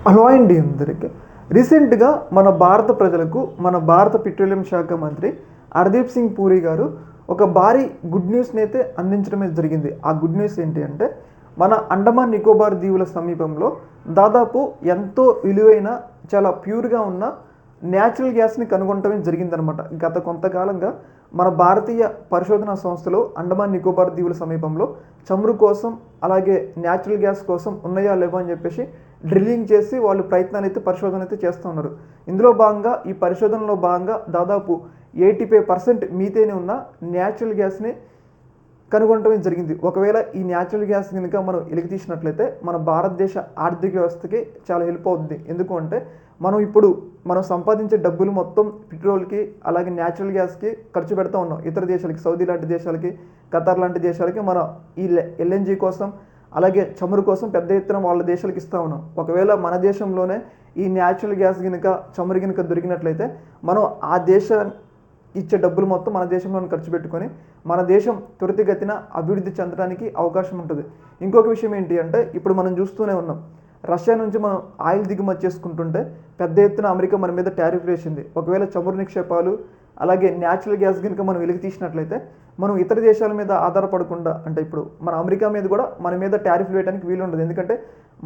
Hello అండి అందరికీ. రీసెంట్గా మన భారత ప్రజలకు మన భారత పెట్రోలియం శాఖ మంత్రి హర్దీప్ సింగ్ పూరి గారు ఒక భారీ గుడ్ న్యూస్ని అయితే అందించడమే జరిగింది. ఆ గుడ్ న్యూస్ ఏంటి అంటే, మన అండమాన్ నికోబార్ దీవుల సమీపంలో దాదాపు ఎంతో విలువైన చాలా ప్యూర్గా ఉన్న న్యాచురల్ గ్యాస్ని కనుగొనటమే జరిగిందనమాట. గత కొంతకాలంగా మన భారతీయ పరిశోధనా సంస్థలు అండమాన్ నికోబార్ దీవుల సమీపంలో చమురు కోసం అలాగే న్యాచురల్ గ్యాస్ కోసం ఉన్నాయా లేవా అని చెప్పేసి డ్రిల్లింగ్ చేసి వాళ్ళు ప్రయత్నాలు అయితే పరిశోధన అయితే చేస్తూ ఉన్నారు. ఇందులో భాగంగా ఈ పరిశోధనలో భాగంగా దాదాపు 85% మీథేన్ ఉన్న న్యాచురల్ గ్యాస్ని కనుగొనటమే జరిగింది. ఒకవేళ ఈ న్యాచురల్ గ్యాస్ కనుక మనం వెలికి తీసినట్లయితే మన భారతదేశ ఆర్థిక వ్యవస్థకి చాలా హెల్ప్ అవుతుంది. ఎందుకు అంటే మనం సంపాదించే డబ్బులు మొత్తం పెట్రోల్కి అలాగే న్యాచురల్ గ్యాస్కి ఖర్చు పెడతా ఉన్నాం. ఇతర దేశాలకి, సౌదీ లాంటి దేశాలకి, ఖతార్ లాంటి దేశాలకి మనం ఈ ఎల్ఎన్జీ కోసం అలాగే చమురు కోసం పెద్ద ఎత్తున వాళ్ళ దేశాలకు ఇస్తూ ఉన్నాం. ఒకవేళ మన దేశంలోనే ఈ న్యాచురల్ గ్యాస్ కనుక చమురు కనుక దొరికినట్లయితే మనం ఆ దేశం ఇచ్చే డబ్బులు మొత్తం మన దేశంలో ఖర్చు పెట్టుకొని మన దేశం త్వరితగతిన అభివృద్ధి చెందడానికి అవకాశం ఉంటుంది. ఇంకొక విషయం ఏంటి అంటే, ఇప్పుడు మనం చూస్తూనే ఉన్నాం, రష్యా నుంచి మనం ఆయిల్ దిగుమతి చేసుకుంటుంటే పెద్ద ఎత్తున అమెరికా మన మీద టారిఫ్ వేసింది. ఒకవేళ చమురు నిక్షేపాలు అలాగే న్యాచురల్ గ్యాస్ కనుక మనం వెలికి తీసినట్లయితే మనం ఇతర దేశాల మీద ఆధారపడకుండా, అంటే ఇప్పుడు మన అమెరికా మీద కూడా మన మీద టారిఫ్ వేయడానికి వీలు ఉండదు. ఎందుకంటే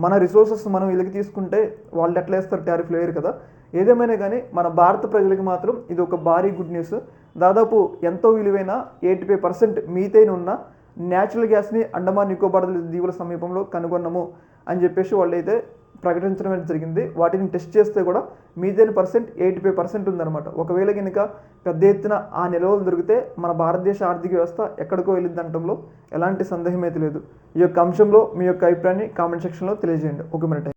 మన రిసోర్సెస్ మనం వెలికి తీసుకుంటే వాళ్ళు ఎట్లా వేస్తారు, టారిఫ్ వేయరు కదా. ఏదేమైనా కానీ మన భారత ప్రజలకు మాత్రం ఇది ఒక భారీ గుడ్ న్యూస్. దాదాపు ఎంతో విలువైన 85% మీథేన్ ఉన్న న్యాచురల్ గ్యాస్ని అండమాన్ నికోబార్ దీవుల సమీపంలో కనుగొన్నాము అని చెప్పేసి వాళ్ళైతే ప్రకటించడం జరిగింది. వాటిని టెస్ట్ చేస్తే కూడా మీథేన్ పర్సెంట్ 85% ఉందన్నమాట. ఒకవేళ కనుక పెద్ద ఎత్తున ఆ నిల్వలు దొరికితే మన భారతదేశ ఆర్థిక వ్యవస్థ ఎక్కడికో వెళ్ళిందంటంలో ఎలాంటి సందేహం అయితే లేదు. ఈ యొక్క అంశంలో మీ యొక్క అభిప్రాయాన్ని కామెంట్ సెక్షన్లో తెలియజేయండి. ఒక మినిట్.